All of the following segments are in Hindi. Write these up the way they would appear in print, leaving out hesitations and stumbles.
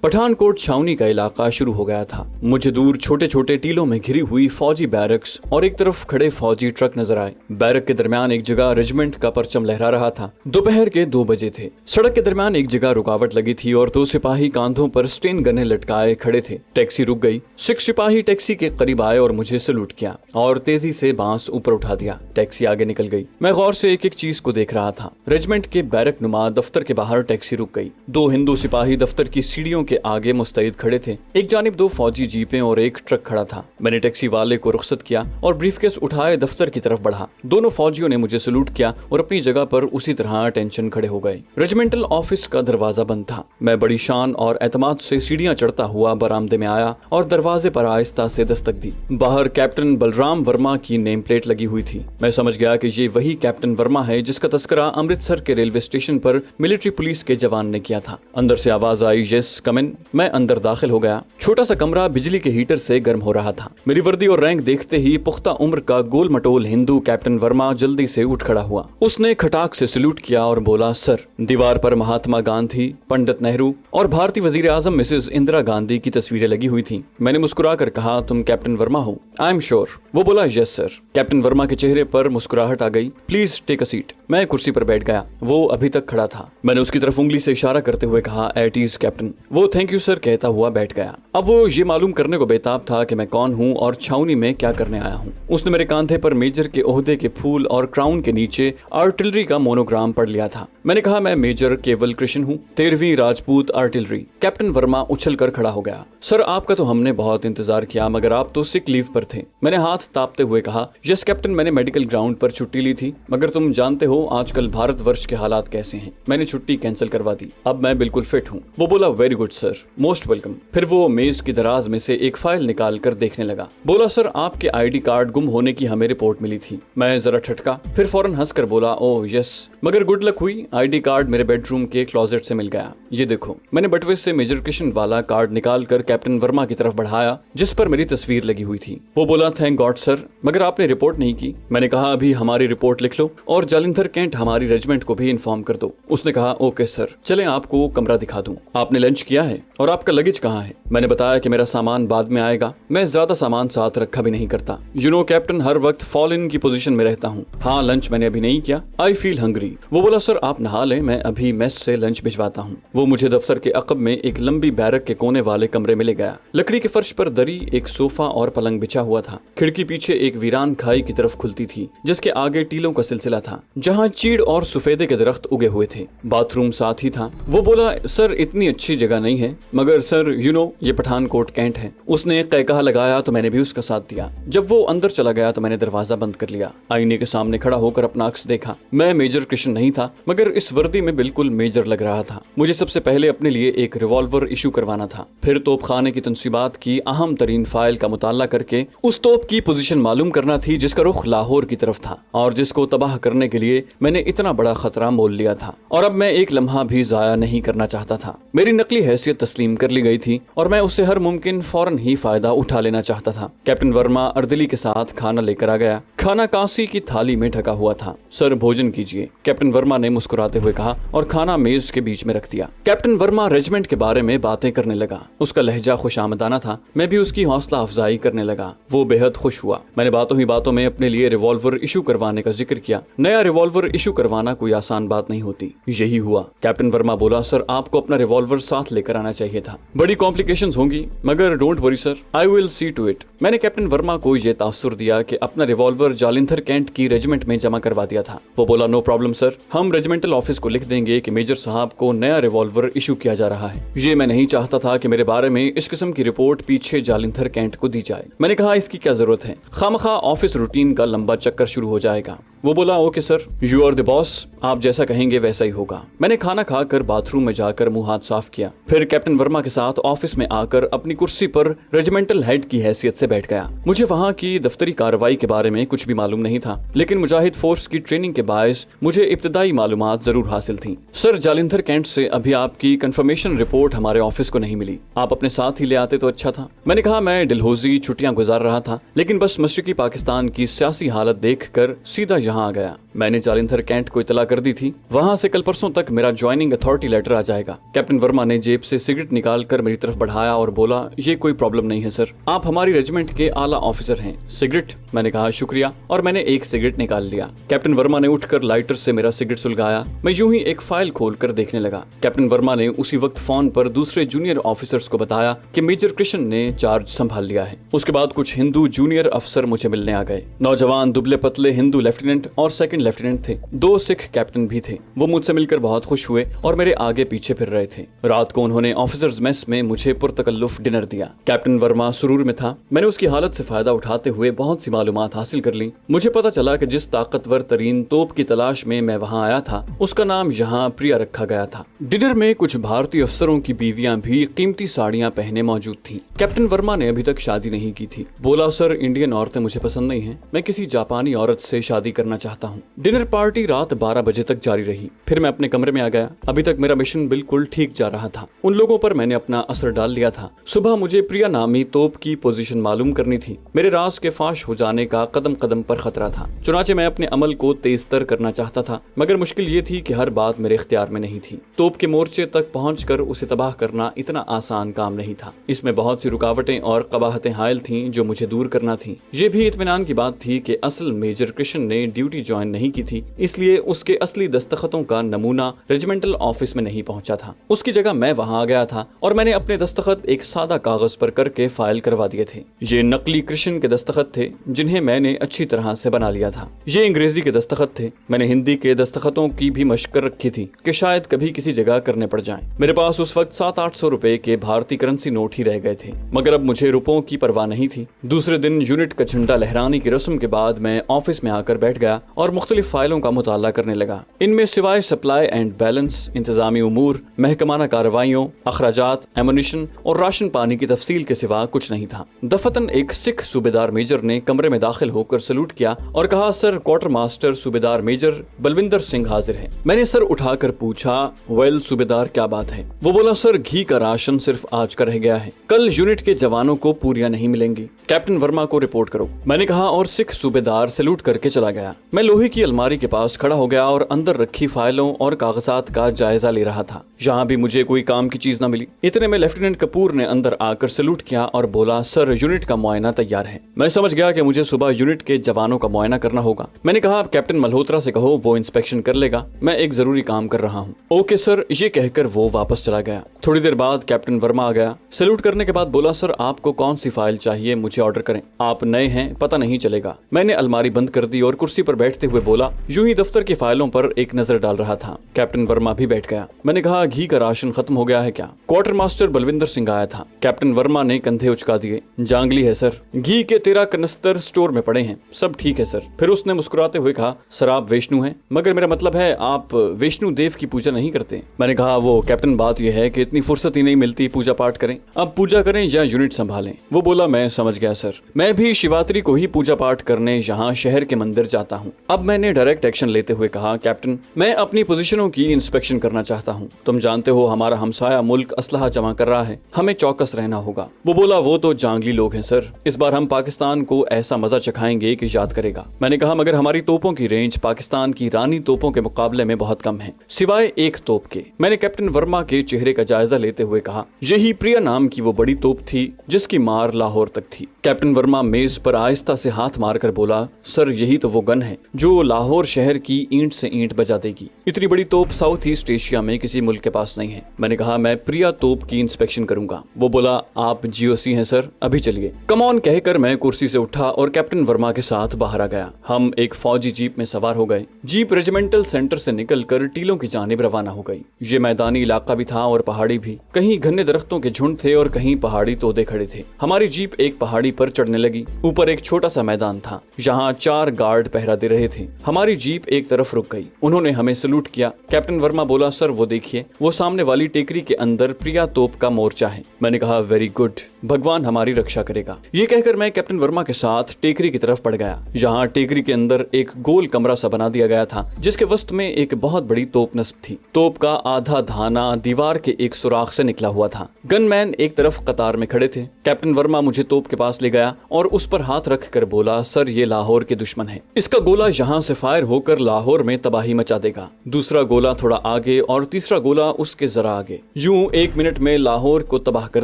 पठानकोट छावनी का इलाका शुरू हो गया था। मुझे दूर छोटे छोटे टीलों में घिरी हुई फौजी बैरक्स और एक तरफ खड़े फौजी ट्रक नजर आए। बैरक के दरमियान एक जगह रेजिमेंट का परचम लहरा रहा था। दोपहर के 2 बजे थे। सड़क के दरमियान एक जगह रुकावट लगी थी और 2 सिपाही कांधों पर स्टेन गने लटकाए खड़े थे। टैक्सी रुक गई। 6 सिपाही टैक्सी के करीब आए और मुझे सैल्यूट किया और तेजी से बांस ऊपर उठा दिया। टैक्सी आगे निकल गई। मैं गौर से एक एक चीज को देख रहा था। रेजिमेंट के बैरक नुमा दफ्तर के बाहर टैक्सी रुक गई। 2 हिंदू सिपाही दफ्तर की सीढ़ियों के आगे मुस्तैद खड़े थे। एक जानिब 2 फौजी जीपें और एक ट्रक खड़ा था। मैंने टैक्सी वाले को रुखसत किया और ब्रीफकेस उठाए दफ्तर की तरफ बढ़ा। दोनों फौजियों ने मुझे सैल्यूट किया और अपनी जगह पर उसी तरह अटेंशन खड़े हो गए। रेजिमेंटल ऑफिस का दरवाजा बंद था। मैं बड़ी शान और एतमाद से सीढ़ियां चढ़ता हुआ बरामदे में आया और दरवाजे पर आहिस्ता से दस्तक दी। बाहर कैप्टन बलराम वर्मा की नेम प्लेट लगी हुई थी। मैं समझ गया कि ये वही कैप्टन वर्मा है जिसका तस्करा अमृतसर के रेलवे स्टेशन पर मिलिट्री पुलिस के जवान ने किया था। अंदर से आवाज आई, यस कम इन। मैं अंदर दाखिल हो गया। छोटा सा कमरा बिजली के हीटर से गर्म हो रहा था। मेरी वर्दी और रैंक देखते ही पुख्ता उम्र का गोल मटोल हिंदू कैप्टन वर्मा जल्दी से उठ खड़ा हुआ। उसने खटाक से सैल्यूट किया और बोला, सर। दीवार पर महात्मा गांधी, पंडित नेहरू और भारतीय वजीर आजम मिसेस इंदिरा गांधी की तस्वीरें लगी हुई थी। मैंने मुस्कुराकर कहा, तुम कैप्टन वर्मा हो? I am sure. वो बोला, यस सर। कैप्टन वर्मा के चेहरे पर मुस्कुराहट आ गई। Please take a seat. मैं कुर्सी पर बैठ गया। वो अभी तक खड़ा था। मैंने उसकी तरफ उंगली से इशारा करते हुए कहा, एट ईज कैप्टन। वो थैंक यू सर कहता हुआ बैठ गया। अब वो ये मालूम करने को बेताब था कि मैं कौन हूँ और छावनी में क्या करने आया हूँ। उसने मेरे कांधे पर मेजर के ओहदे के फूल और क्राउन के नीचे आर्टिलरी का मोनोग्राम पढ़ लिया था। मैंने कहा, मैं मेजर केवल कृष्ण हूँ, 13वीं राजपूत आर्टिलरी। कैप्टन वर्मा उछल कर खड़ा हो गया। सर, आपका तो हमने बहुत इंतजार किया, मगर आप तो सिक लीव पर थे। मैंने हाथ तापते हुए कहा, यस कैप्टन, मैंने मेडिकल ग्राउंड पर छुट्टी ली थी, मगर तुम जानते हो आजकल भारतवर्ष के हालात कैसे हैं। मैंने छुट्टी कैंसिल करवा दी। अब मैं बिल्कुल फिट हूँ। वो बोला, very good sir, most welcome. फिर वो मेज की दराज में से एक फाइल निकाल कर देखने लगा। बोला, सर आपके आईडी कार्ड गुम होने की हमें रिपोर्ट मिली थी। मैं जरा ठटका, फिर फौरन हंसकर बोला, ओ यस, मगर गुड लक हुई। आईडी कार्ड मेरे बेडरूम के क्लोजेट से मिल गया। ये देखो। मैंने बटवे से मेजर कृष्ण वाला कार्ड निकाल कर कैप्टन वर्मा की तरफ बढ़ाया जिस पर मेरी तस्वीर लगी हुई थी। वो बोला, थैंक गॉड सर, मगर आपने रिपोर्ट नहीं की। मैंने कहा, अभी हमारी रिपोर्ट लिख लो और जालिंधर कैंट हमारी रेजिमेंट को भी इन्फॉर्म कर दो। उसने कहा, ओके सर, चलें आपको कमरा दिखा दूं। आपने लंच किया है और आपका लगेज कहाँ है? मैंने बताया कि मेरा सामान बाद में आएगा। मैं ज्यादा सामान साथ रखा भी नहीं करता। यू नो कैप्टन, हर वक्त फॉल इन की पोजीशन में रहता हूँ। हाँ, लंच मैंने अभी नहीं किया। I feel hungry. वो बोला, सर आप नहा लें, मैं अभी मेस से लंच भिजवाता हूँ। वो मुझे दफ्तर के अकब में एक लंबी बैरक के कोने वाले कमरे में ले गया। लकड़ी के फर्श पर दरी, एक सोफा और पलंग बिछा हुआ था। खिड़की पीछे एक वीरान खाई की तरफ खुलती थी जिसके आगे टीलों का सिलसिला था जहाँ चीड़ और सफेदे के दरख्त उगे हुए थे। बाथरूम साथ ही था। वो बोला, सर इतनी अच्छी जगह नहीं है, मगर सर यू नो ये पठानकोट कैंट है। उसने कहकहा लगाया तो मैंने भी उसका साथ दिया। जब वो अंदर चला गया तो मैंने दरवाजा बंद कर लिया। आईने के सामने खड़ा होकर अपना अक्स देखा। मैं मेजर कृष्ण नहीं था, मगर इस वर्दी में बिल्कुल मेजर लग रहा था। मुझे सबसे पहले अपने लिए एक रिवॉल्वर इशू करवाना था, फिर तोपखाने की तंसीबात की अहम तरीन फाइल का मुताला करके उस तोप की पोजीशन मालूम करना थी जिसका रुख लाहौर की तरफ था और जिसको तबाह करने के लिए मैंने इतना बड़ा खतरा मोल लिया था। और अब मैं एक लम्हा भी जाया नहीं करना चाहता था। मेरी नकली हैसियत तस्लीम कर ली गई थी और मैं उससे हर मुमकिन फौरन ही फायदा उठा लेना चाहता था। कैप्टन वर्मा अर्दली के साथ खाना लेकर आ गया। खाना कांसी की थाली में ढका हुआ था। सर भोजन कीजिए, कैप्टन वर्मा ने मुस्कुराते हुए कहा और खाना मेज के बीच में रख दिया। कैप्टन वर्मा रेजिमेंट के बारे में बातें करने लगा। उसका लहजा खुशामदाना था। मैं भी उसकी हौसला अफजाई करने लगा। वो बेहद खुश हुआ। मैंने बातों ही बातों में अपने लिए रिवॉल्वर इशू करवाने का जिक्र किया। नया रिवॉल्वर इशू करवाना कोई आसान बात नहीं होती। यही हुआ। कैप्टन वर्मा बोला, सर आपको अपना रिवॉल्वर साथ लेकर आना चाहिए था। बड़ी कॉम्प्लिकेशंस होंगी, मगर don't worry sir, I will see to it. मैंने कैप्टन वर्मा को यह तासुर दिया कि अपना रिवॉल्वर जालिंधर कैंट की रेजिमेंट में जमा करवा दिया था। वो बोला, नो प्रॉब्लम सर, हम रेजिमेंटल ऑफिस को लिख देंगे कि मेजर साहब को नया रिवॉल्वर इशू किया जा रहा है। ये मैं नहीं चाहता था कि मेरे बारे में इस किस्म की रिपोर्ट पीछे जालिंधर कैंट को दी जाए। मैंने कहा, इसकी क्या जरूरत है, खामखा ऑफिस रूटीन का लंबा चक्कर शुरू हो जाएगा। वो बोला, okay sir, you are the boss, आप जैसा कहेंगे वैसा ही होगा। मैंने खाना खाकर बाथरूम में जाकर मुंह हाथ साफ किया। फिर कैप्टन वर्मा के साथ ऑफिस में आकर अपनी कुर्सी पर रेजिमेंटल हेड की हैसियत से बैठ गया। मुझे वहाँ की दफ्तरी कार्रवाई के बारे में कुछ भी मालूम नहीं था, लेकिन मुजाहिद फोर्स की ट्रेनिंग के बायस मुझे इब्तदाई मालूमात जरूर हासिल थी। सर, जालिंधर कैंट से अभी आपकी कंफर्मेशन रिपोर्ट हमारे ऑफिस को नहीं मिली। आप अपने साथ ही ले आते तो अच्छा था। मैंने कहा, मैं डलहौजी छुट्टियां गुजार रहा था, लेकिन बस मशरिकी पाकिस्तान की सियासी हालत देखकर सीधा यहाँ आ गया। मैंने जालिंधर कैंट को इतला कर दी थी, वहां से कल परसों तक मेरा ज्वाइनिंग अथॉरिटी लेटर आ जाएगा। कैप्टन वर्मा ने जेब से सिगरेट निकाल कर मेरी तरफ बढ़ाया और बोला, ये कोई प्रॉब्लम नहीं है सर, आप हमारी रेजिमेंट के आला ऑफिसर हैं। सिगरेट? मैंने कहा शुक्रिया, और मैंने एक सिगरेट निकाल लिया। कैप्टन वर्मा ने उठकर लाइटर से मेरा सिगरेट सुलगाया। मैं यूं ही एक फाइल खोलकर देखने लगा। कैप्टन वर्मा ने उसी वक्त फोन पर दूसरे जूनियर ऑफिसर्स को बताया कि मेजर कृष्ण ने चार्ज संभाल लिया है। उसके बाद कुछ हिंदू जूनियर अफसर मुझे मिलने आ गए। नौजवान दुबले पतले हिंदू लेफ्टिनेंट और सेकंड लेफ्टिनेंट थे। 2 सिख कैप्टन भी थे। वो मुझसे मिलकर बहुत खुश हुए और मेरे आगे पीछे फिर रहे थे। रात को उन्होंने ऑफिसर्स मेस में मुझे पुरतकल्लुफ डिनर दिया। कैप्टन वर्मा सुरूर में था। मैंने उसकी हालत से फायदा उठाते हुए बहुत सी मालूमात हासिल कर ली। मुझे पता चला कि जिस ताकतवर तरीन तोप की तलाश में मैं वहां आया था, उसका नाम यहाँ प्रिया रखा गया था। डिनर में कुछ भारतीय अफसरों की बीवियां भी कीमती साड़ियां पहने मौजूद थी। कैप्टन वर्मा ने अभी तक शादी नहीं की थी। बोला, सर इंडियन औरतें मुझे पसंद नहीं हैं, मैं किसी जापानी औरत से शादी करना चाहता हूँ। डिनर पार्टी रात 12 बजे तक जारी रही। फिर मैं अपने कमरे में आ गया। अभी तक मेरा मिशन बिल्कुल ठीक जा रहा था। उन लोगों पर मैंने अपना असर डाल लिया था। सुबह मुझे प्रिया नामी तोप की पोजीशन मालूम करनी थी। मेरे राज के फाश हो जाने का कदम कदम पर खतरा था। चुनाचे मैं अपने अमल को तेजतर करना चाहता था, मगर मुश्किल ये थी कि हर बात मेरे इख्तियार में नहीं थी। तोप के मोर्चे तक पहुंचकर उसे तबाह करना इतना आसान काम नहीं था। इसमें बहुत सी रुकावटें और कबाहतें हायल थीं जो मुझे दूर करना थीं। ये भी इत्मीनान की बात थी कि असल मेजर कृष्ण ने ड्यूटी ज्वाइन नहीं की थी, इसलिए उसके असली दस्तखतों का नमूना रेजिमेंटल ऑफिस में नहीं पहुंचा था। उसकी जगह मैं वहां आ गया था और मैंने अपने दस्तखत एक सादा कागज पर करके फाइल करवा दिए थे। ये नकली कृष्ण के दस्तखत थे जिन्हें मैंने अच्छी तरह से बना लिया था। ये अंग्रेजी के दस्तखत थे। मैंने हिंदी के दस्तखतों की भी मशक कर रखी थी कि शायद कभी किसी जगह करने पड़ जाएं। मेरे पास उस वक्त 700-800 रुपए के भारतीय करेंसी नोट ही रह गए थे, मगर अब मुझे रुपयों की परवाह नहीं थी। दूसरे दिन यूनिट का झंडा लहराने की रस्म के बाद मैं ऑफिस में आकर बैठ गया और मुख्तलिफ फाइलों का मुताला करने लगा। इनमें सिवाय सप्लाई एंड बैलेंस, इंतजामी उमूर, महकमाना कार्रवाइयों, अखराजात, एमुनिशन और राशन पानी की तफसील के सिवा कुछ नहीं था। दफतन एक सिख सूबेदार मेजर ने कमरे में दाखिल होकर सलूट किया और कहा, सर क्वार्टर मास्टर सूबेदार मेजर बलविंदर सिंह हाजिर है। मैंने सर उठाकर पूछा, वेल सूबेदार क्या बात है? वो बोला, सर घी का राशन सिर्फ आज का रह गया है, कल यूनिट के जवानों को पूरियां नहीं मिलेंगी, कैप्टन वर्मा को रिपोर्ट करो। मैंने कहा और सिख सूबेदार सैल्यूट करके चला गया। मैं लोहे की अलमारी के पास खड़ा हो गया और अंदर रखी फाइलों और कागजात का जायजा ले रहा था। यहाँ भी मुझे कोई काम की चीज न मिली। इतने में लेफ्टिनेंट कपूर ने अंदर आकर सैल्यूट किया और बोला, सर यूनिट का मुआयना तैयार है। मैं समझ गया कि मुझे सुबह यूनिट के जवानों का मुआयना करना होगा। मैंने कहा, आप कैप्टन मल्होत्रा से कहो, वो इंस्पेक्शन कर लेगा, मैं एक जरूरी काम कर रहा हूँ। ओके सर, ये कहकर वो वापस चला गया। थोड़ी देर बाद कैप्टन वर्मा आ गया। सैल्यूट करने के बाद बोला, सर आपको कौन सी फाइल चाहिए, मुझे ऑर्डर करें, आप नए हैं, पता नहीं चलेगा। मैंने अलमारी बंद कर दी और कुर्सी पर बैठते हुए बोला, यूं ही दफ्तर की फाइलों पर एक नजर डाल रहा था। कैप्टन वर्मा भी बैठ गया। मैंने कहा, घी का राशन खत्म हो गया है क्या? क्वार्टर मास्टर बलविंदर सिंह आया था। कैप्टन वर्मा ने कंधे उचका दिए। जांगली है सर, घी के 13 कनस्तर स्टोर में पड़े हैं, सब ठीक है सर। फिर उसने मुस्कुराते हुए कहा, सर आप वैष्णु हैं, मगर मेरा मतलब है आप वैष्णु देव की पूजा नहीं करते। मैंने कहा, वो कैप्टन बात यह है कि इतनी फुर्सत ही नहीं मिलती पूजा पाठ करें, अब पूजा करें या यूनिट संभालें। वो बोला, मैं समझ गया सर, मैं भी शिवरात्रि को ही पूजा पाठ करने यहाँ शहर के मंदिर जाता हूँ। अब मैंने डायरेक्ट एक्शन लेते हुए कहा, कैप्टन मैं अपनी पोजीशनों की इंस्पेक्शन करना चाहता हूँ। तुम जानते हो हमारा हमसाया मुल्क असलहा जमा कर रहा है, हमें चौकस रहना होगा। वो बोला, वो तो जांगली लोग हैं सर, इस बार हम पाकिस्तान को ऐसा मजा चखाएंगे कि याद करेगा। मैंने कहा, मगर हमारी तोपों की रेंज पाकिस्तान की रानी तोपों के मुकाबले में बहुत कम है, सिवाय एक तोप के। मैंने कैप्टन वर्मा के चेहरे का जायजा लेते हुए कहा, यही प्रिया नाम की वो बड़ी तोप थी जिसकी मार लाहौर तक थी। कैप्टन वर्मा मेज पर आहिस्ता से हाथ मारकर बोला, सर यही तो वो गन है जो लाहौर शहर की ईंट से ईंट बजा देगी। इतनी बड़ी तोप साउथ ईस्ट एशिया में किसी मुल्क के पास नहीं है। मैंने कहा, मैं प्रिया तोप की इंस्पेक्शन करूंगा। वो बोला, आप जीओसी हैं सर, अभी चलिए। कम ऑन कहकर मैं कुर्सी से उठा और कैप्टन वर्मा के साथ बाहर आ गया। हम एक फौजी जीप में सवार हो गए। जीप रेजिमेंटल सेंटर से निकलकर टीलों की जानिब रवाना हो गई। ये मैदानी इलाका भी था और पहाड़ी भी, कहीं घने दरख्तों के झुंड थे और कहीं पहाड़ी तोते खड़े थे। हमारी जीप एक पहाड़ी पर चढ़ने लगी। ऊपर एक छोटा सा मैदान था, जहाँ 4 गार्ड पहरा दे रहे थे। हमारी जीप एक तरफ रुक गई। उन्होंने हमें सैल्यूट किया। कैप्टन वर्मा बोला, सर वो देखिए, वो सामने वाली टेकरी के अंदर प्रिया तोप का मोर्चा है। मैंने कहा, वेरी गुड, भगवान हमारी रक्षा करेगा। ये कहकर मैं कैप्टन वर्मा के साथ टेकरी की तरफ बढ़ गया। यहाँ टेकरी के अंदर एक गोल कमरा सा बना दिया गया था, जिसके वस्त में एक बहुत बड़ी तोप नस्ब थी। तोप का आधा धाना दीवार के एक सुराख से निकला हुआ था। गनमैन एक तरफ कतार में खड़े थे। कैप्टन वर्मा मुझे तोप के पास ले गया और उस पर हाथ रख कर बोला, सर ये लाहौर के दुश्मन है, इसका गोला यहाँ से फायर होकर लाहौर में तबाही मचा देगा। दूसरा गोला थोड़ा आगे और तीसरा गोला उसके जरा आगे। यूं 1 मिनट में लाहौर को तबाह कर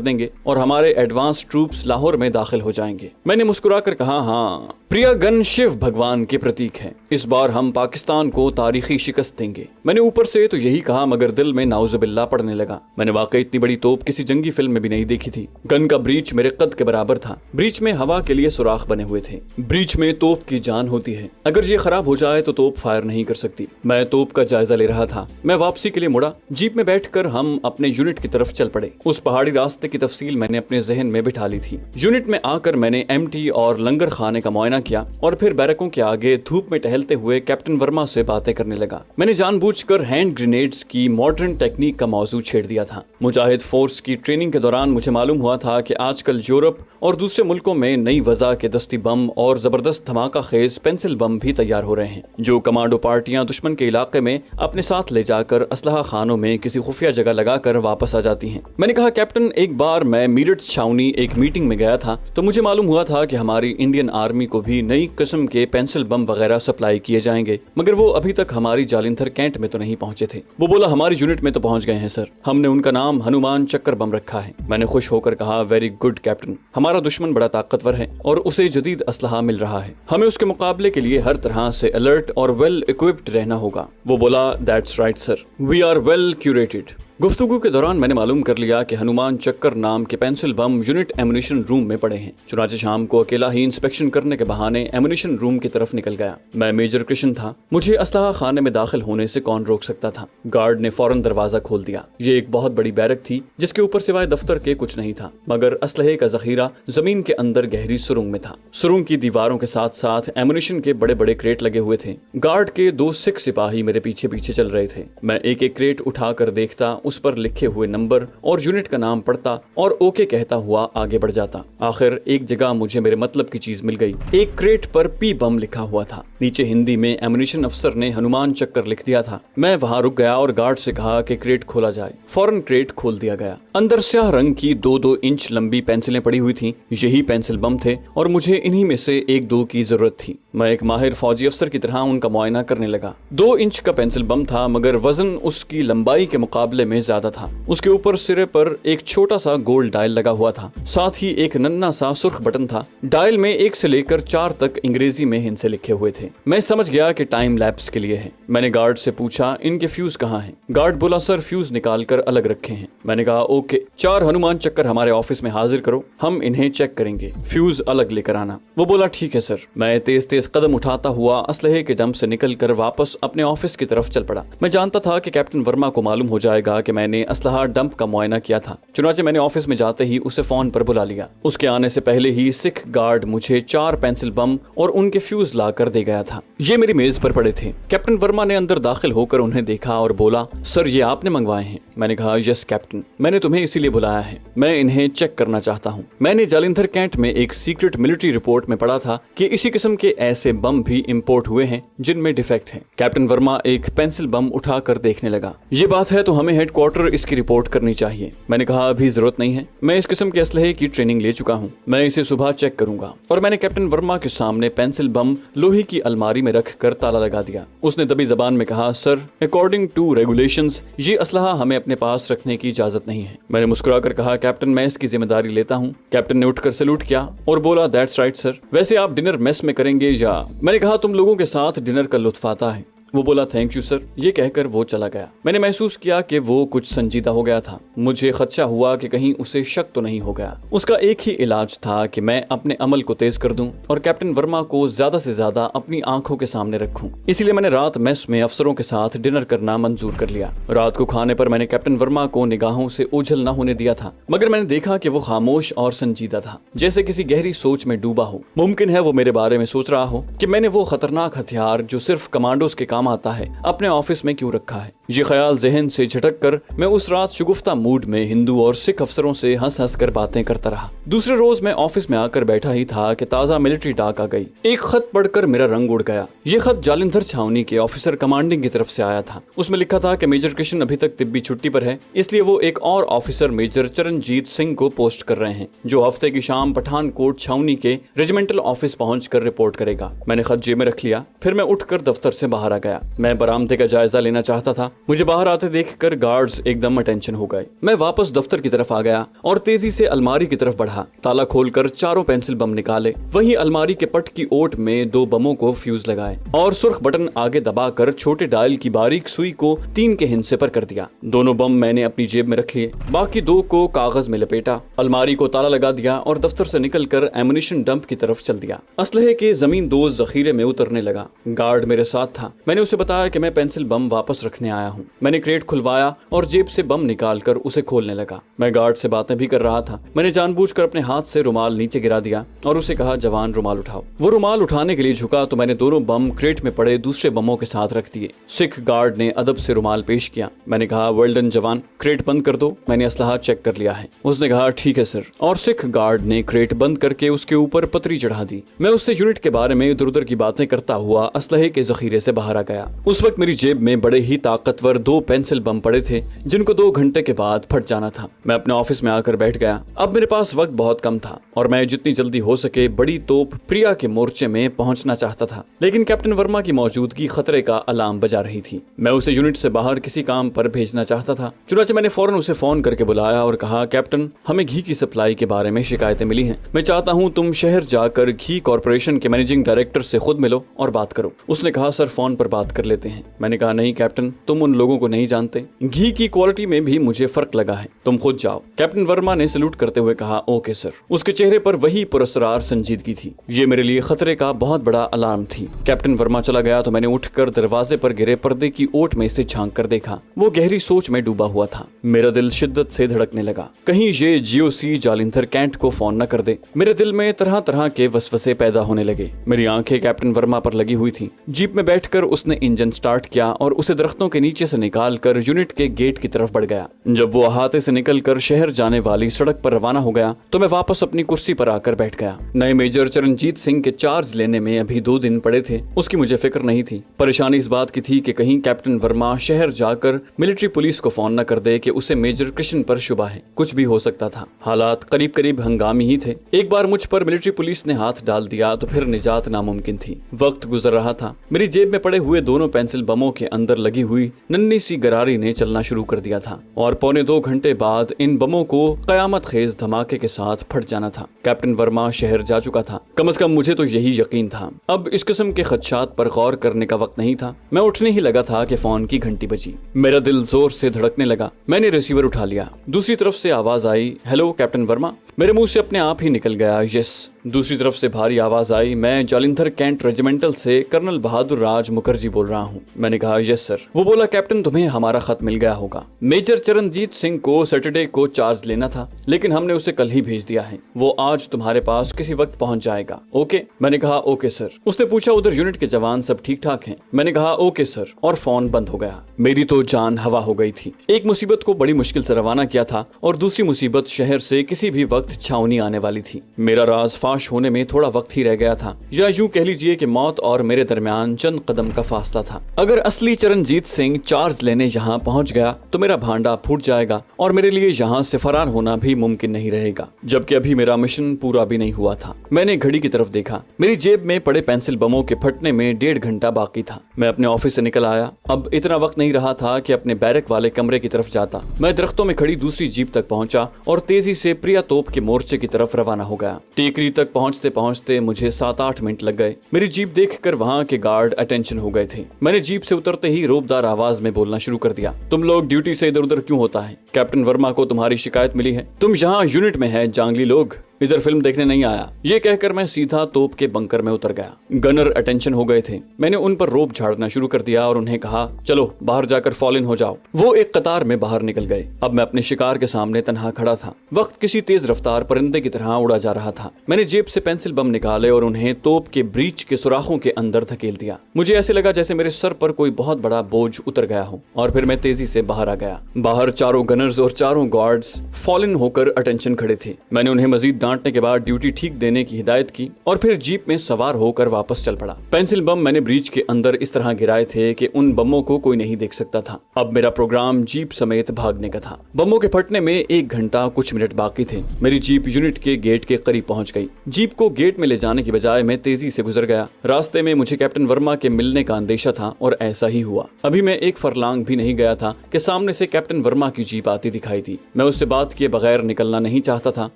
देंगे और हमारे एडवांस ट्रूप्स लाहौर में दाखिल हो जाएंगे। मैंने मुस्कुराकर कहा, हाँ, प्रिया गन शिव भगवान के प्रतीक है, इस बार हम पाकिस्तान को तारीखी शिकस्त देंगे। मैंने ऊपर से तो यही कहा मगर दिल में नाउजुबिल्लाह पड़ने लगा। मैंने वाकई इतनी बड़ी तोप किसी जंगी फिल्म में भी नहीं देखी थी। गन का ब्रीच मेरे कद के बराबर था। ब्रीच में हवा के लिए सुराख बने हुए थे। ब्रीच में तोप की जान होती है, अगर ये खराब हो जाए तो तोप फायर नहीं कर सकती। मैं तोप का जायजा ले रहा था। मैं वापसी के लिए मुड़ा। जीप में बैठकर हम अपने यूनिट की तरफ चल पड़े। उस पहाड़ी रास्ते की तफसील मैंने अपने जहन में बिठा ली थी। यूनिट में आकर मैंने एमटी और लंगर खाने का मुआयना किया और फिर बैरकों के आगे धूप में टहलते हुए कैप्टन वर्मा से बातें करने लगा। मैंने जानबूझकर हैंड ग्रेनेड्स की मॉडर्न टेक्निक का मौजू छेड़ दिया था। मुजाहिद फोर्स की ट्रेनिंग के दौरान मुझे मालूम हुआ था कि आजकल यूरोप और दूसरे मुल्कों में नई वजह के दस्ती बम और जबरदस्त धमाका खेज पेंसिल बम भी तैयार हो रहे हैं, जो कमांडो पार्टियां दुश्मन के इलाके में अपने साथ ले जाकर असलहा खानों में किसी खुफिया जगह लगाकर वापस आ जाती हैं। मैंने कहा, कैप्टन, एक बार मैं मीरठ छावनी एक मीटिंग में गया था तो मुझे मालूम हुआ था कि हमारी इंडियन आर्मी को भी नई किस्म के पेंसिल बम वगैरह सप्लाई किए जाएंगे, मगर वो अभी तक हमारी जालिंधर कैंट में तो नहीं पहुंचे थे। वो बोला, हमारी यूनिट में तो पहुंच गए हैं सर, हमने उनका नाम हनुमान चक्कर बम रखा है। मैंने खुश होकर कहा, वेरी गुड कैप्टन, हमारा दुश्मन बड़ा ताकतवर है और उसे जदीद असलहा मिल रहा है, हमें उसके मुकाबले के लिए हर तरह से अलर्ट और वेल इक्विप्ड रहना होगा। वो बोला, that's right sir, we are well curated. गुफ्तगू के दौरान मैंने मालूम कर लिया कि हनुमान चक्कर नाम के पेंसिल बम यूनिट एमुनिशन रूम में पड़े हैं। चुनाचे शाम को अकेला ही इंस्पेक्शन करने के बहाने एमुनिशन रूम की तरफ निकल गया। मैं मेजर कृष्ण था, मुझे असलहा खाने में दाखिल होने से कौन रोक सकता था। गार्ड ने फौरन दरवाजा खोल दिया। ये एक बहुत बड़ी बैरक थी जिसके ऊपर सिवाय दफ्तर के कुछ नहीं था, मगर असलहे का जखीरा जमीन के अंदर गहरी सुरंग में था। सुरंग की दीवारों के साथ साथ एमुनिशन के बड़े बड़े क्रेट लगे हुए थे। गार्ड के 2 सिख सिपाही मेरे पीछे पीछे चल रहे थे। मैं एक एक क्रेट उठाकर देखता, उस पर लिखे हुए नंबर और यूनिट का नाम पढ़ता और ओके कहता हुआ आगे बढ़ जाता। आखिर एक जगह मुझे मेरे मतलब की चीज मिल गई। एक क्रेट पर पी बम लिखा हुआ था, नीचे हिंदी में एमुनिशन अफसर ने हनुमान चक्कर लिख दिया था। मैं वहां रुक गया और गार्ड से कहा कि क्रेट खोला जाए। फौरन क्रेट खोल दिया गया। अंदर स्याह रंग की 2-2 इंच लंबी पेंसिलें पड़ी हुई थी। यही पेंसिल बम थे और मुझे इन्हीं में से 1-2 की जरूरत थी। मैं एक माहिर फौजी अफसर की तरह उनका मुआयना करने लगा। 2 इंच का पेंसिल बम था, मगर वजन उसकी लंबाई के मुकाबले में ज्यादा था। उसके ऊपर सिरे पर एक छोटा सा गोल डायल लगा हुआ था, साथ ही एक नन्ना सा सुर्ख बटन था। डायल में 1 से लेकर 4 तक अंग्रेजी में हिंसे लिखे हुए थे। मैं समझ गया कि टाइम लैप्स के लिए है। मैंने गार्ड से पूछा, इनके फ्यूज कहाँ हैं? गार्ड बोला, सर फ्यूज निकाल कर अलग रखे हैं। मैंने कहा, ओके, 4 हनुमान चक्कर हमारे ऑफिस में हाजिर करो, हम इन्हें चेक करेंगे, फ्यूज अलग लेकर आना। वो बोला, ठीक है सर। मैं तेज तेज कदम उठाता हुआ असलहे के डंप से निकलकर वापस अपने ऑफिस की तरफ चल पड़ा। मैं जानता था कि कैप्टन वर्मा को मालूम हो जाएगा कि मैंने असलहा डंप का मुआयना किया था। चुनाचे मैंने ऑफिस में जाते ही उसे फोन पर बुला लिया। उसके आने से पहले ही सिख गार्ड मुझे 4 पेंसिल बम और उनके फ्यूज ला कर दे गया था। ये मेरी मेज पर पड़े थे। कैप्टन वर्मा ने अंदर दाखिल होकर उन्हें देखा और बोला, सर ये आपने मंगवाए हैं? मैंने कहा, यस कैप्टन, मैंने तुम्हें इसीलिए बुलाया है, मैं इन्हें चेक करना चाहता हूँ। मैंने जालिंधर कैंट में एक सीक्रेट मिलिट्री रिपोर्ट में पढ़ा था कि इसी किस्म के ऐसे बम भी इंपोर्ट हुए हैं जिनमें डिफेक्ट है। कैप्टन वर्मा एक पेंसिल बम उठाकर देखने लगा। ये बात है तो हमें हेडक्वार्टर इसकी रिपोर्ट करनी चाहिए। मैंने कहा, अभी जरूरत नहीं है, मैं इस किस्म के असलहे की ट्रेनिंग ले चुका हूँ, मैं इसे सुबह चेक करूंगा। और मैंने कैप्टन वर्मा के सामने पेंसिल बम लोहे की अलमारी में रख कर ताला लगा दिया। उसने दबी जबान में कहा, सर अकॉर्डिंग टू रेगुलेशंस ये असलहा हमें अपने पास रखने की इजाजत नहीं है। मैंने मुस्कुराकर कहा, कैप्टन मैं इसकी जिम्मेदारी लेता हूँ। कैप्टन ने उठकर सैल्यूट किया और बोला, दैट्स राइट सर, वैसे आप डिनर मेस में करेंगे या? मैंने कहा, तुम लोगों के साथ डिनर का लुत्फ आता है। वो बोला, थैंक यू सर। ये कहकर वो चला गया। मैंने महसूस किया कि वो कुछ संजीदा हो गया था। मुझे खदशा हुआ कि कहीं उसे शक तो नहीं हो गया। उसका एक ही इलाज था कि मैं अपने अमल को तेज कर दूं और कैप्टन वर्मा को ज्यादा से ज्यादा अपनी आंखों के सामने रखूं। इसीलिए मैंने रात मेस में अफसरों के साथ डिनर करना मंजूर कर लिया। रात को खाने पर मैंने कैप्टन वर्मा को निगाहों से ओझल न होने दिया था, मगर मैंने देखा कि वो खामोश और संजीदा था, जैसे किसी गहरी सोच में डूबा हो। मुमकिन है वो मेरे बारे में सोच रहा हो कि मैंने वो खतरनाक हथियार जो सिर्फ कमांडोज के काम काम आता है अपने ऑफिस में क्यों रखा है। ये ख्याल जहन से झटक कर मैं उस रात शुगुफ्ता मूड में हिंदू और सिख अफसरों से हंस हंस कर बातें करता रहा। दूसरे रोज मैं ऑफिस में आकर बैठा ही था कि ताजा मिलिट्री डाक आ गई। एक खत पढ़कर मेरा रंग उड़ गया। ये खत जालिंधर छावनी के ऑफिसर कमांडिंग की तरफ से आया था। उसमें लिखा था कि मेजर कृष्ण अभी तक तिब्बी छुट्टी पर है, इसलिए वो एक और ऑफिसर मेजर चरणजीत सिंह को पोस्ट कर रहे हैं, जो हफ्ते की शाम पठानकोट छावनी के रेजिमेंटल ऑफिस पहुंचकर रिपोर्ट करेगा। मैंने खत जेब में रख लिया। फिर मैं उठकर दफ्तर से बाहर आ गया। मैं बरामदे का जायजा लेना चाहता था। मुझे बाहर आते देखकर गार्ड्स एकदम अटेंशन हो गए। मैं वापस दफ्तर की तरफ आ गया और तेजी से अलमारी की तरफ बढ़ा। ताला खोलकर चारों पेंसिल बम निकाले। वहीं अलमारी के पट की ओट में 2 बमों को फ्यूज लगाए और सुर्ख बटन आगे दबाकर छोटे डायल की बारीक सुई को 3 के हिस्से पर कर दिया। दोनों बम मैंने अपनी जेब में रख लिए। बाकी 2 को कागज में लपेटा, अलमारी को ताला लगा दिया और दफ्तर से निकलकर एमुनिशन डंप की तरफ चल दिया। असलहे के जमीन दोज जखीरे में उतरने लगा। गार्ड मेरे साथ था। मैंने उसे बताया कि मैं पेंसिल बम वापस रखने आया हूँ। मैंने क्रेट खुलवाया और जेब से बम निकालकर उसे खोलने लगा। मैं गार्ड से बातें भी कर रहा था। मैंने जानबूझकर अपने हाथ से रुमाल नीचे गिरा दिया और उसे कहा, जवान रुमाल उठाओ। वो रुमाल उठाने के लिए झुका तो मैंने दोनों बम क्रेट में पड़े दूसरे बमों के साथ रख दिए। सिख गार्ड ने अदब से रुमाल पेश किया। मैंने कहा, वेल डन जवान, क्रेट बंद कर दो, मैंने असलहा चेक कर लिया है। उसने कहा, ठीक है सर, और सिख गार्ड ने क्रेट बंद करके उसके ऊपर पतरी चढ़ा दी। मैं उससे यूनिट के बारे में इधर उधर की बातें करता हुआ असलहे के जखीरे से बाहर आ गया। उस वक्त मेरी जेब में बड़े ही ताकतवर 2 पेंसिल बम पड़े थे, जिनको 2 घंटे के बाद फट जाना था। मैं अपने ऑफिस में आकर बैठ गया। अब मेरे पास वक्त बहुत कम था और मैं जितनी जल्दी हो सके बड़ी तोप प्रिया के मोर्चे में पहुंचना चाहता था, लेकिन कैप्टन वर्मा की मौजूदगी खतरे का अलार्म बजा रही थी। मैं उसे यूनिट से बाहर किसी काम पर भेजना चाहता था। चुनाचे मैंने फौरन उसे फोन करके बुलाया और कहा, कैप्टन, हमें घी की सप्लाई के बारे में शिकायतें मिली हैं। मैं चाहता हूं तुम शहर जाकर घी कॉर्पोरेशन के मैनेजिंग डायरेक्टर से खुद मिलो और बात करो। उसने कहा, सर, फोन पर बात कर लेते हैं। मैंने कहा, नहीं कैप्टन, तुम उन लोगों को नहीं जानते। घी की क्वालिटी में भी मुझे फर्क लगा है, तुम खुद जाओ। कैप्टन वर्मा ने सैल्यूट करते हुए कहा, ओके सर। उसके चेहरे पर वही पुरस्कार संजीदगी थी। ये मेरे लिए खतरे का बहुत बड़ा अलार्म थी। कैप्टन वर्मा चला गया तो मैंने उठकर दरवाजे पर गिरे पर्दे की ओट में से झांक कर देखा। वो गहरी सोच में डूबा हुआ था। मेरा दिल शिद्दत से धड़कने लगा। कहीं ये जीओसी जालिंधर कैंट को फोन न कर दे। मेरे दिल में तरह तरह के वसवसे पैदा होने लगे। मेरी आंखें कैप्टन वर्मा पर लगी हुई थी। जीप में बैठकर उसने इंजन स्टार्ट किया और उसे दरख्तों के नीचे से निकालकर यूनिट के गेट की तरफ बढ़ गया। जब वो अहाते से निकलकर शहर जाने वाली सड़क पर रवाना हो गया तो मैं वापस अपनी कुर्सी पर आकर बैठ गया। नए मेजर चरणजीत सिंह के चार्ज लेने में अभी 2 दिन पड़े थे। उसकी मुझे फिक्र नहीं थी। परेशानी इस बात की थी कि कहीं कैप्टन वर्मा शहर जाकर मिलिट्री पुलिस को फोन न कर दे कि उसे मेजर कृष्ण पर शुबा है। कुछ भी हो सकता था। हालात करीब करीब हंगामी ही थे। एक बार मुझ पर मिलिट्री पुलिस ने हाथ डाल दिया तो फिर निजात नामुमकिन थी। वक्त गुजर रहा था। मेरी जेब में पड़े हुए दोनों पेंसिल बमों के अंदर लगी हुई नन्ही सी गरारी ने चलना शुरू कर दिया था और पौने 2 घंटे बाद इन बमों को कयामत खेज धमाके के साथ फट जाना था। कैप्टन वर्मा शहर जा चुका था। कम से कम मुझे तो यही यकीन था। अब इस किस्म के खदशात पर गौर करने का वक्त नहीं था। मैं उठने ही लगा था कि फोन की घंटी बजी। मेरा दिल जोर से धड़कने लगा। मैंने रिसीवर उठा लिया। दूसरी तरफ से आवाज आई, हेलो कैप्टन वर्मा। मेरे मुंह से अपने आप ही निकल गया, यस। दूसरी तरफ से भारी आवाज आई, मैं जालिंधर कैंट रेजिमेंटल से कर्नल बहादुर राज मुखर्जी बोल रहा हूँ। मैंने कहा, यस सर। वो बोला, कैप्टन, तुम्हें हमारा खत मिल गया होगा। मेजर चरणजीत सिंह को सैटरडे को चार्ज लेना था, लेकिन हमने उसे कल ही भेज दिया है। वो आज तुम्हारे पास किसी वक्त पहुंच जाएगा। ओके? मैंने कहा, ओके सर। उसने पूछा, उधर यूनिट के जवान सब ठीक ठाक हैं? मैंने कहा, ओके सर, और फोन बंद हो गया। मेरी तो जान हवा हो गई थी। एक मुसीबत को बड़ी मुश्किल से रवाना किया था और दूसरी मुसीबत शहर से किसी भी वक्त छावनी आने वाली थी। मेरा राज फाश होने में थोड़ा वक्त ही रह गया था, या यूं कह लीजिए कि मौत और मेरे दरमियान चंद कदम का फासला था। अगर असली चरणजीत सिंह चार्ज लेने यहाँ पहुंच गया तो मेरा भांडा फूट जाएगा और मेरे लिए यहाँ से फरार होना भी मुमकिन नहीं रहेगा, जबकि अभी मेरा मिशन पूरा भी नहीं हुआ था। मैंने घड़ी की तरफ देखा। मेरी जेब में पड़े पेंसिल बमों के फटने में 1.5 घंटा बाकी था। मैं अपने ऑफिस से निकल आया। अब इतना वक्त नहीं रहा था कि अपने बैरक वाले कमरे की तरफ जाता। मैं दरख्तों में खड़ी दूसरी जीप तक पहुंचा और तेजी से प्रिया तोप के मोर्चे की तरफ रवाना हो गया। टेकरी तक पहुंचते पहुंचते मुझे 7-8 मिनट लग गए। मेरी जीप देखकर वहां के गार्ड अटेंशन हो गए थे। मैंने जीप से उतरते ही रोबदार आवाज में बोलना शुरू कर दिया, तुम लोग ड्यूटी से इधर उधर क्यों होता है? कैप्टन वर्मा को तुम्हारी शिकायत मिली है। तुम यहाँ यूनिट में है जांगली लोग। इधर फिल्म देखने नहीं आया। ये कहकर मैं सीधा तोप के बंकर में उतर गया। गनर अटेंशन हो गए थे। मैंने उन पर रोप झाड़ना शुरू कर दिया और उन्हें कहा, चलो बाहर जाकर फॉल इन हो जाओ। वो एक कतार में बाहर निकल गए। अब मैं अपने शिकार के सामने तन्हा खड़ा था। वक्त किसी तेज रफ्तार परिंदे की तरह उड़ा जा रहा था। मैंने जेब से पेंसिल बम निकाले और उन्हें तोप के ब्रीच के सुराखों के अंदर धकेल दिया। मुझे ऐसे लगा जैसे मेरे सर पर कोई बहुत बड़ा बोझ उतर गया हो, और फिर मैं तेजी से बाहर आ गया। बाहर चारों गनर्स और चारों गार्ड्स फॉल इन होकर अटेंशन खड़े थे। मैंने उन्हें मजीद डांटने के बाद ड्यूटी ठीक देने की हिदायत की और फिर जीप में सवार होकर वापस चल पड़ा। पेंसिल बम मैंने ब्रीच के अंदर इस तरह गिराए थे कि उन बमों को कोई नहीं देख सकता था। अब मेरा प्रोग्राम जीप समेत भागने का था। बमों के फटने में 1 घंटा कुछ मिनट बाकी थे। मेरी जीप यूनिट के गेट के करीब पहुंच गई। जीप को गेट में ले जाने की बजाय मैं तेजी से गुजर गया। रास्ते में मुझे कैप्टन वर्मा के मिलने का अंदेशा था और ऐसा ही हुआ। अभी मैं 1 फरलांग भी नहीं गया था कि सामने से कैप्टन वर्मा की जीप आती दिखाई दी। मैं उससे बात किए बगैर निकलना नहीं चाहता था।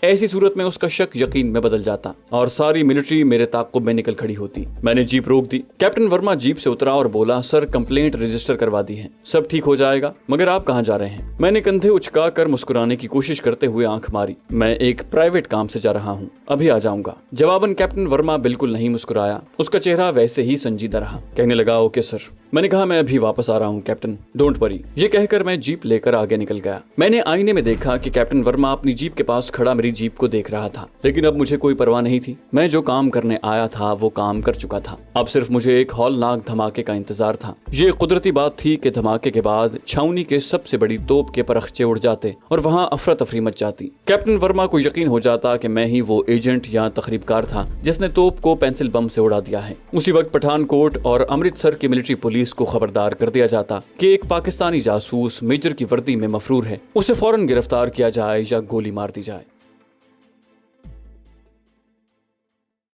ऐसी सूरत में उसका शक यकीन में बदल जाता और सारी मिलिट्री मेरे ताक़ुब में निकल खड़ी होती। मैंने जीप रोक दी। कैप्टन वर्मा जीप से उतरा और बोला, सर कंप्लेंट रजिस्टर करवा दी है, सब ठीक हो जाएगा, मगर आप कहाँ जा रहे हैं? मैंने कंधे उचका कर मुस्कुराने की कोशिश करते हुए आंख मारी। मैं एक प्राइवेट काम से जा रहा हूँ, अभी आ जाऊंगा। जवाबन कैप्टन वर्मा बिल्कुल नहीं मुस्कुराया। उसका चेहरा वैसे ही संजीदा रहा। कहने लगा, ओके सर। मैंने कहा, मैं अभी वापस आ रहा हूँ कैप्टन, डोंट वरी। ये कहकर मैं जीप लेकर आगे निकल गया। मैंने आईने में देखा कि कैप्टन वर्मा अपनी जीप के पास खड़ा मेरी जीप को देख रहा था, लेकिन अब मुझे कोई परवाह नहीं थी। मैं जो काम करने आया था वो काम कर चुका था। अब सिर्फ मुझे एक हौलनाक धमाके का इंतजार था। ये कुदरती बात थी कि धमाके के बाद छावनी के सबसे बड़ी तोप के परखचे उड़ जाते और वहाँ अफरा तफरी मच जाती। कैप्टन वर्मा को यकीन हो जाता कि मैं ही वो एजेंट या तखरीबकार था जिसने तोप को पेंसिल बम से उड़ा दिया है। उसी वक्त पठानकोट और अमृतसर की मिलिट्री पुलिस को खबरदार कर दिया जाता कि एक पाकिस्तानी जासूस मेजर की वर्दी में मफरूर है, उसे फौरन गिरफ्तार किया जाए या गोली मार दी जाए।